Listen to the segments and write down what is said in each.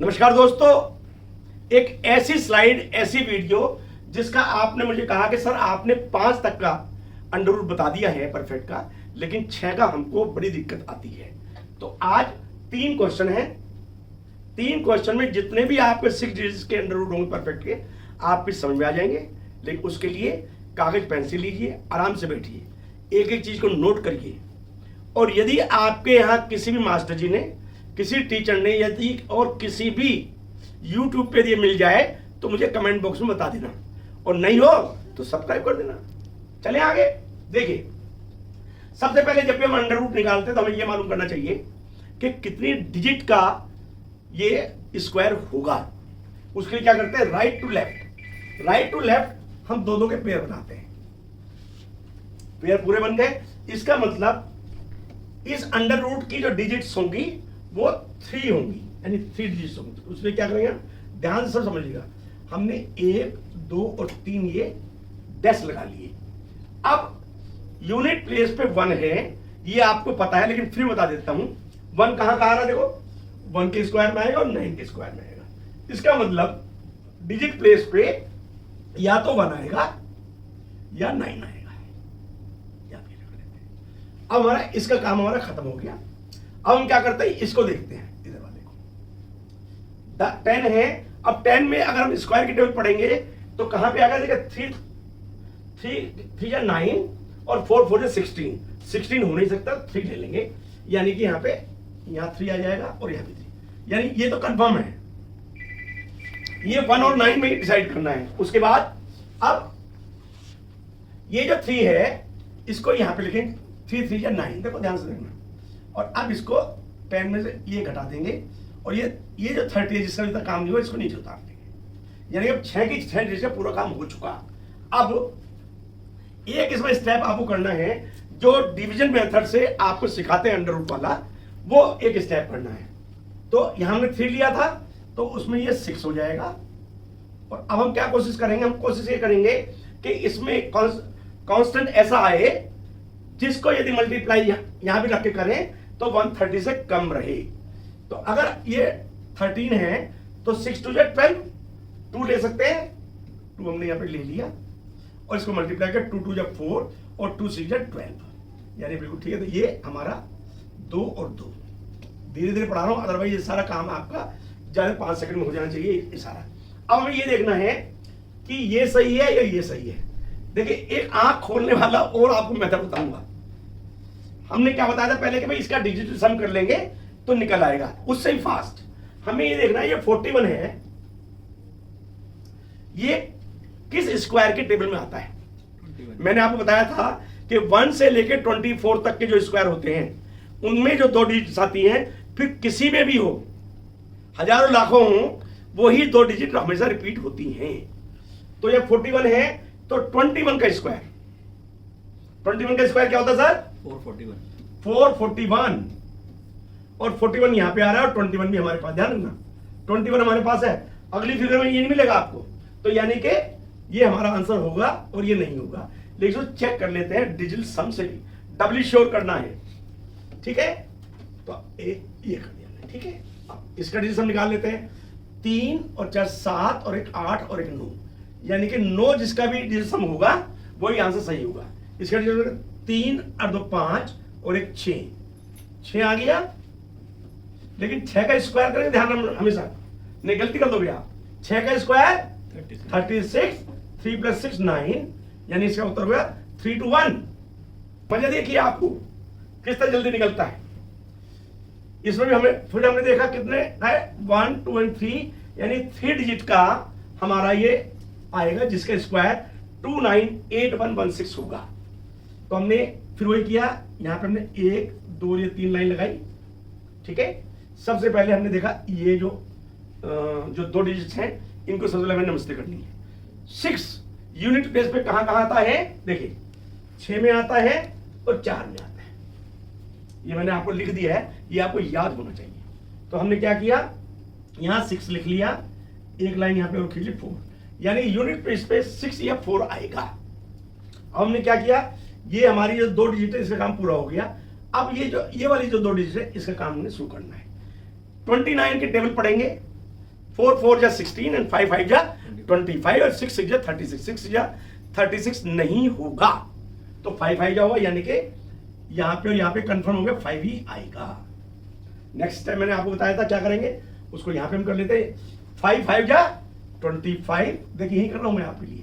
नमस्कार दोस्तों, एक ऐसी स्लाइड, ऐसी वीडियो जिसका आपने मुझे कहा कि सर आपने 5 तक का अंडर रूट बता दिया है परफेक्ट का, लेकिन 6 का हमको बड़ी दिक्कत आती है। तो आज 3 क्वेश्चन हैं। 3 क्वेश्चन में जितने भी आपके 6 डिजिट्स के अंडर रूट होंगे परफेक्ट के, आपकी समझ में आ जाएंगे। लेकिन उसके लिए कागज पेंसिल लीजिए, आराम से बैठिए, एक एक चीज को नोट करिए। और यदि आपके यहाँ किसी भी मास्टर जी ने, किसी टीचर ने, यदि और किसी भी YouTube पे ये मिल जाए तो मुझे कमेंट बॉक्स में बता देना, और नहीं हो तो सब्सक्राइब कर देना। चले आगे। देखिए, सबसे पहले जब भी हम अंडर रूट निकालते हैं तो हमें यह मालूम करना चाहिए कि कितनी डिजिट का ये स्क्वायर होगा। उसके लिए क्या करते हैं, right to left. Right to left हम दो के पेयर बनाते हैं। पेयर पूरे बन गए। इसका मतलब इस अंडर रूट की जो डिजिट्स होंगी वो 3 होंगी, यानी 3 डिजिट्स होंगी। तो उसमें क्या करेंगे, ध्यान से समझिएगा। हमने 1, 2 और 3 ये डैश लगा लिए। अब यूनिट प्लेस पे 1 है, ये आपको पता है, लेकिन फिर बता देता हूं 1 कहां कहां आ रहा, देखो 1 के स्क्वायर में आएगा और 9 के स्क्वायर में आएगा। इसका मतलब डिजिट प्लेस पे या तो 1 आएगा या 9 आएगा। अब हमारा इसका काम हमारा खत्म हो गया। अब हम क्या करते हैं, इसको देखते हैं, इधर वाले को 10 है। अब 10 में अगर हम स्क्वायर की टेबल पढ़ेंगे तो कहां पे आएगा, देखिए 3 या 9 और 4 4 16। 16 हो नहीं सकता, 3 ले लेंगे, यानी कि यहाँ 3 आ जाएगा और यहाँ भी 3, यानी ये तो कंफर्म है। ये 1 और 9 में डिसाइड करना है। उसके बाद अब ये जो 3 है इसको यहाँ पे लिखेंगे 3 3 या 9, देखो ध्यान से देखना। और अब इसको 10 में से ये घटा देंगे, और ये जो 30 है जिसका अभी तक काम नहीं हुआ, इसको नीचे उतार देंगे, यानी अब 6 की 6 डिजिट का पूरा काम हो चुका। अब एक इसमें स्टेप आपको करना है जो डिवीजन मेथड से आपको सिखाते हैं अंडर रूट वाला, वो एक स्टेप करना है। तो यहां हमने 3 लिया था तो उसमें ये 6 हो जाएगा। और अब हम क्या कोशिश करेंगे, हम कोशिश ये करेंगे कि इसमें कांस्टेंट ऐसा आए जिसको यदि मल्टीप्लाई यहां भी रख के करें तो 130 से कम रहे। तो अगर ये 13 है तो 6 2 12, 2 ले सकते हैं, 2 हमने यहां पे ले लिया, और इसको मल्टीप्लाई कर 2 2 4 और 2 6 12, यानी बिल्कुल ठीक है। तो ये हमारा 2 और 2, धीरे धीरे पढ़ा रहा हूं, अदरवाइज ये सारा काम आपका ज्यादा 5 सेकंड में हो जाना चाहिए ये सारा। अब हमें ये देखना है कि ये सही है या ये सही है। देखिए, एक आंख खोलने वाला और आपको मेथड बताऊंगा। हमने क्या बताया था पहले कि भाई इसका डिजिटल सम कर लेंगे तो निकल आएगा, उससे ही फास्ट। हमें ये देखना है ये 41 है, ये किस स्क्वायर के टेबल में आता है। 21। मैंने आपको बताया था कि 1 से लेकर 24 तक के जो स्क्वायर होते हैं उनमें जो 2 डिजिट आती हैं, फिर किसी में भी हो, हजारों लाखों हो, वही 2 डिजिट हमेशा रिपीट होती हैं। तो ये 41 है तो 21 का स्क्वायर, 21 का स्क्वायर क्या होता है सर, 441। और 41 यहां पे आ रहा है और 21 भी हमारे पास, ध्यान रखना 21 हमारे पास है। अगली फिगर में ये नहीं मिलेगा आपको, तो यानी कि ये हमारा आंसर होगा और ये नहीं होगा। लेकिन इसको चेक कर लेते हैं डिजिटल सम से भी, डबली श्योर करना है, ठीक है। तो ये कर दिया, ठीक है। अब इसका डिजिटल सम निकाल लेते हैं। 3 और 4 7 और 1 8 और 1 9, यानी कि 9 जिसका भी डिजिटल सम होगा वही आंसर सही होगा। इसका डिजिटल 3 और 2 5 और 1 6 आ गया। लेकिन 6 का स्क्वायर करेंगे, ध्यान हमेशा नहीं गलती कर दोगे आप। 6 का स्क्वायर 36, 3 + 6 9, यानी इसका उत्तर होगा 3 to 1। मजा देखिए आपको किस तरह जल्दी निकलता है। इसमें भी हमने देखा कितने है, 1 2 और 3, यानी 3 डिजिट का हमारा ये आएगा जिसका स्क्वायर 298116 होगा। तो हमने फिर वही किया, यहां पे हमने 1 2 ये 3 लाइन लगाई, ठीक है। सबसे पहले हमने देखा ये जो 2 डिजिट्स हैं इनको सबसे पहले हमें नमस्ते करनी है। 6 यूनिट प्लेस पे कहां कहां आता है, देखिए 6 में आता है और 4 में आता है। ये मैंने आपको लिख दिया है, ये आपको याद होना चाहिए। तो हमने क्या किया, यहां 6 लिख लिया, एक लाइन यहां पे और खींची 4, यानी यूनिट प्लेस पे 6 या 4 आएगा। अब हमने क्या किया, ये हमारी जो 2 डिजिट है इसका काम पूरा हो गया। अब ये वाली जो 2 डिजिट है इसका काम हमने शुरू करना है। 29 के टेबल पढ़ेंगे 4 4 जा 16 एंड 5 5 जा 25 और 6 6 जा 36, 6 जा 36 नहीं होगा, तो 5 5 जा होगा, यानी कि यहाँ पे और यहाँ पे कंफर्म हो गया 5 ही आएगा। नेक्स्ट टाइम मैंने आपको बताया था क्या करेंगे, उसको यहाँ पे हम कर लेते हैं। 5 5 जा 25, देखिए यही कर रहा हूं मैं आपके लिए,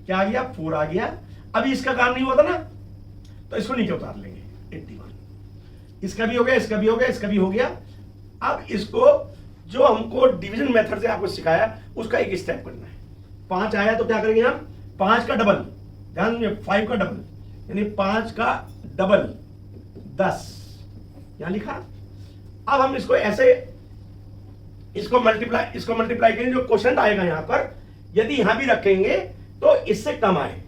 क्या आ गया 4 आ गया। अभी इसका काम नहीं हुआ था ना, तो इसको नीचे उतार लेंगे 81, इसका भी हो गया, इसका भी हो गया, इसका भी हो गया। अब इसको जो हमको डिवीजन मेथड से आपको सिखाया उसका एक स्टेप करना है। 5 आया तो क्या करेंगे हम, 5 का डबल, ध्यान दीजिए 5 का डबल, यानी 5 का डबल 10, यहां लिखा। अब हम इसको ऐसे इसको मल्टीप्लाई करेंगे, जो क्वेश्चन आएगा यहां पर यदि यहां भी रखेंगे तो इससे कम आए,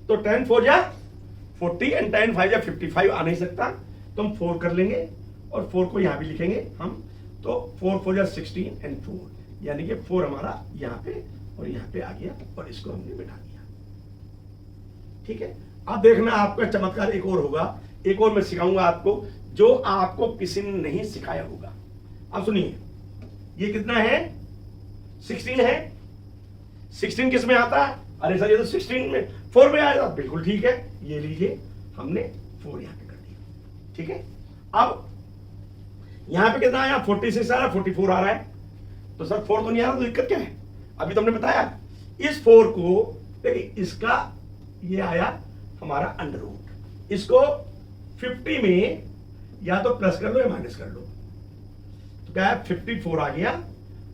तो 10 4 जा 40 एंड 10 5 जा 55 आ नहीं सकता, तो हम 4 कर लेंगे और 4 को यहां भी लिखेंगे हम, तो 4 4 जा 16 एंड 4, यानी कि 4 हमारा यहां पे और यहां पे आ गया और इसको हमने बिठा दिया। ठीक है, अब देखना आपका चमत्कार एक और होगा, एक और मैं सिखाऊंगा आपको जो आपको किसी ने नहीं सिखाया होगा। अब सुनिए, ये कितना है 16 है, 16 किस में आता है, अरे सर ये तो 16 में 4 में आएगा, बिल्कुल ठीक है, ये लीजिए हमने 4 यहां पे कर दिया। ठीक है, अब यहां पे कितना आया 46 आ रहा है, 44 आ रहा है, तो सर 4 तो नहीं आ रहा, तो दिक्कत क्या है, अभी तो हमने बताया इस 4 को देखिए, इसका ये आया हमारा अंडर रूट, इसको 50 में या तो प्लस कर लो या माइनस कर लो, तो क्या है 54 आ गया,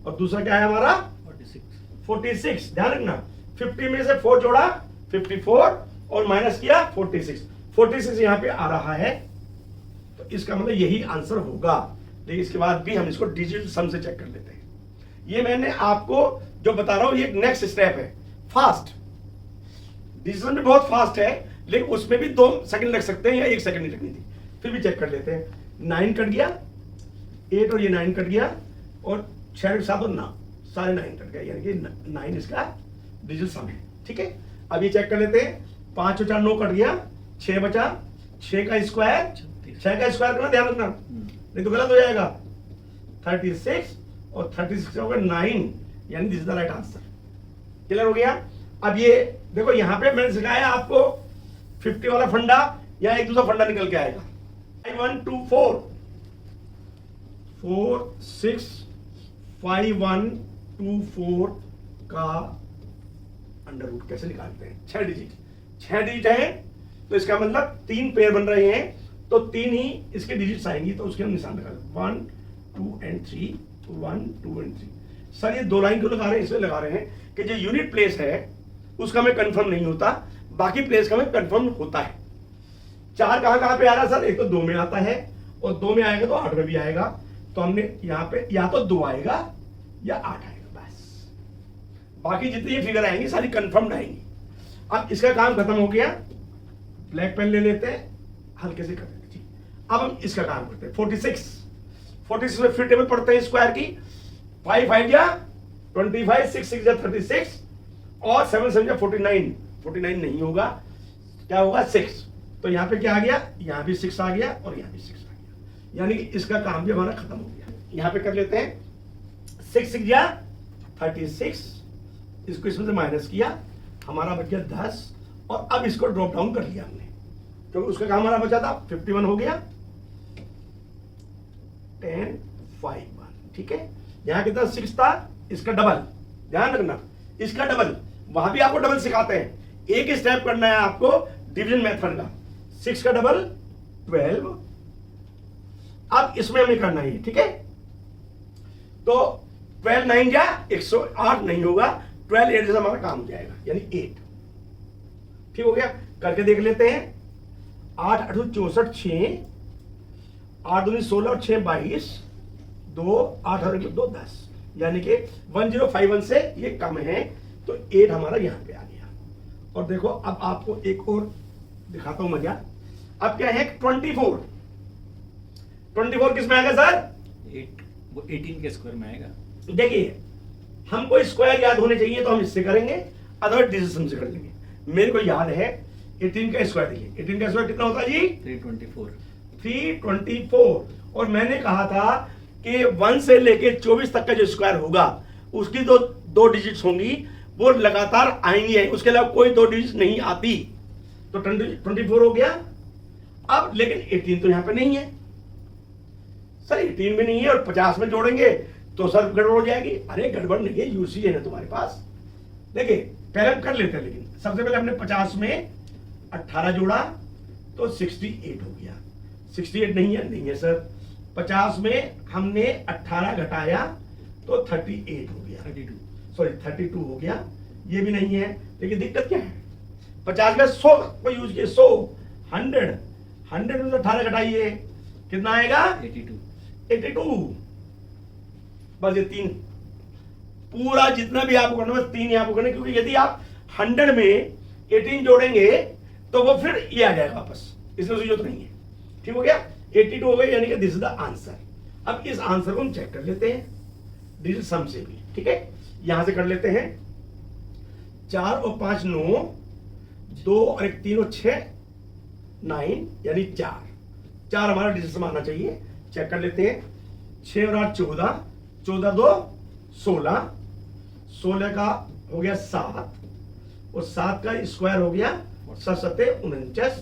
और दूसरा क्या है हमारा 46। ध्यान रखना 50 में से 4 जोड़ा 54 और माइनस किया 46 यहां पे आ रहा है, तो इसका मतलब यही आंसर होगा। लेकिन इसके बाद भी हम इसको डिजिटल सम से चेक कर लेते हैं। ये मैंने आपको जो बता रहा हूं ये नेक्स्ट स्टेप है, फास्ट डिजिटल में बहुत फास्ट है, लेकिन उसमें भी 2 सेकंड लग सकते हैं या 1 सेकंड नहीं लगनी थी, फिर भी चेक कर लेते हैं। 9 कट गया, 8 और ये 9 कट गया, और 6 के साथ और 9 सारे 9 कट गए, यानी कि 9 इसका डिजिटल सम है। ठीक है, अब ये चेक कर लेते हैं, 5 और 4 9 कट गया, 6 बचा, 6 का स्क्वायर, 6 का स्क्वायर करना, ध्यान रखना नहीं तो गलत हो जाएगा। 36 और 36 होगा 9, यानी this is the right answer. Clear हो गया। अब ये देखो यहां पे मैंने सिखाया आपको 50 वाला फंडा, या एक दूसरा फंडा निकल के आएगा। 1 2 4 4 6 5 1 2 4 का अंडर रूट कैसे निकालते हैं, 6 डिजिट है, तो इसका मतलब 3 पेयर बन रहे हैं, तो 3 ही इसके डिजिट्स आएंगी, तो उसके हम निशान लगा 1 2 एंड 3 1 2 एंड 3। सर ये 2 लाइन क्यों लगा रहे हैं, इसलिए लगा रहे हैं कि जो यूनिट प्लेस है उसका हमें कंफर्म नहीं होता, बाकी प्लेस का हमें कंफर्म होता है। 4 कहां पे आ रहा है सर, एक तो 2 में आता है, और 2 में आएगा तो 8 में भी आएगा, तो हमने यहाँ पे या तो 2 आएगा या 8 आएगा, बस बाकी जितनी ये फिगर आएंगी सारी कंफर्म आएंगी। अब इसका काम खत्म हो गया, ब्लैक पेन ले लेते हैं, हल्के से कर देते हैं। अब हम इसका काम करते हैं। 46 में फिर टेबल पढ़ते हैं स्क्वायर की, 5 5 जा 25, 6 6 जा 36 और 7 7 जा 49 नहीं होगा, क्या होगा 6, तो यहां पे क्या आ गया, यहां भी 6 आ गया और यहां भी 6 आ गया, यानी कि इसका काम भी हमारा खत्म हो गया। यहां पे कर लेते हैं 6 6 जा 36, इसको इसमें से माइनस किया, हमारा बच गया 10, और अब इसको ड्रॉप डाउन कर लिया हमने, क्योंकि उसका काम हमारा बचा था 51 हो गया, 10 5 1। ठीक है, यहां कितना 6 था, इसका डबल, ध्यान रखना इसका डबल, वहां भी आपको डबल सिखाते हैं, एक स्टेप करना है आपको डिवीजन मेथड का। 6 का डबल 12, अब इसमें हमें करना है, ठीक है, तो 12 9 जा 108 नहीं होगा, 12 8 जैसा हमारा काम हो जाएगा, यानी 8। ठीक हो गया, करके देख लेते हैं। 8 8 64 6, 8 2 16 और 6 22, 2 8 और 2 10, यानी कि 1051 से ये कम है, तो 8 हमारा यहां पे आ गया। और देखो अब आपको एक और दिखाता हूं मजा। अब क्या है 24 किस में आएगा सर, 8 वो 18 के स्क्वायर में आएगा। देखिए हमको स्क्वायर याद होने चाहिए, तो हम इससे करेंगे, अदरवाइज डिजिशन से कर लेंगे। मेरे को याद है 18 का स्क्वायर, देखिए 18 का स्क्वायर कितना होता है जी 324, 324, और मैंने कहा था कि 1 से लेके 24 तक का जो स्क्वायर होगा उसकी दो डिजिट्स होंगी, वो लगातार आएंगी, उसके अलावा कोई 2 डिजिट नहीं आती। तो 24 हो गया। अब लेकिन 18 तो यहां पे नहीं है सर, 18 में नहीं है और 50 में जोड़ेंगे तो सर गड़बड़ हो जाएगी। अरे गड़बड़ नहीं है, यूसी है ना तुम्हारे पास। देखिए पहले हम कर लेते हैं, लेकिन सबसे पहले हमने 50 में 18 जोड़ा तो 68 हो गया। 68 नहीं है सर। 50 में हमने 18 घटाया तो 38 हो गया, 32 हो गया। ये भी नहीं है, लेकिन दिक्कत क्या है, 50 में 100 को यूज किए, 100 100 में से 18 घटाइए, कितना आएगा 82। बस ये 3 पूरा जितना भी आपको करना, बस 3 आपको करना, क्योंकि यदि आप 100 में 18 जोड़ेंगे तो वो फिर ये आ जाएगा वापस, इसमें कोई जरूरत नहीं है। ठीक हो गया, 82 हो गया, यानी कि दिस इज द आंसर। अब इस आंसर को हम चेक कर लेते हैं डिजिट सम से भी। ठीक है, यहां से कर लेते हैं। 4 और 5 9, 2 और 1 3 और 6 9, यानी 4 हमारा डिजिट सम आना चाहिए। चेक कर लेते हैं। 6 और 8 14, 14 2 16, 16 का हो गया 7 और 7 का स्क्वायर हो गया 7 7 49,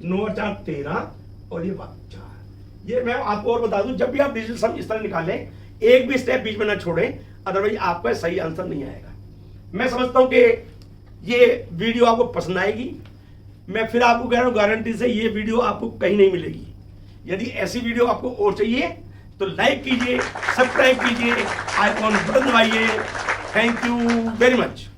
9 और 4 13 और ये 4। ये मैं आपको और बता दूं, जब भी आप डिजिटल सम इस तरह निकालें, एक भी स्टेप बीच में ना छोड़ें, अदरवाइज आपका सही आंसर नहीं आएगा। मैं समझता हूं कि ये वीडियो आपको पसंद आएगी। मैं फिर आपको कह रहा हूं, गारंटी से ये वीडियो आपको कहीं नहीं मिलेगी। यदि ऐसी वीडियो आपको और चाहिए तो लाइक कीजिए, सब्सक्राइब कीजिए, आइकॉन बटन दबाइए। Thank you very much.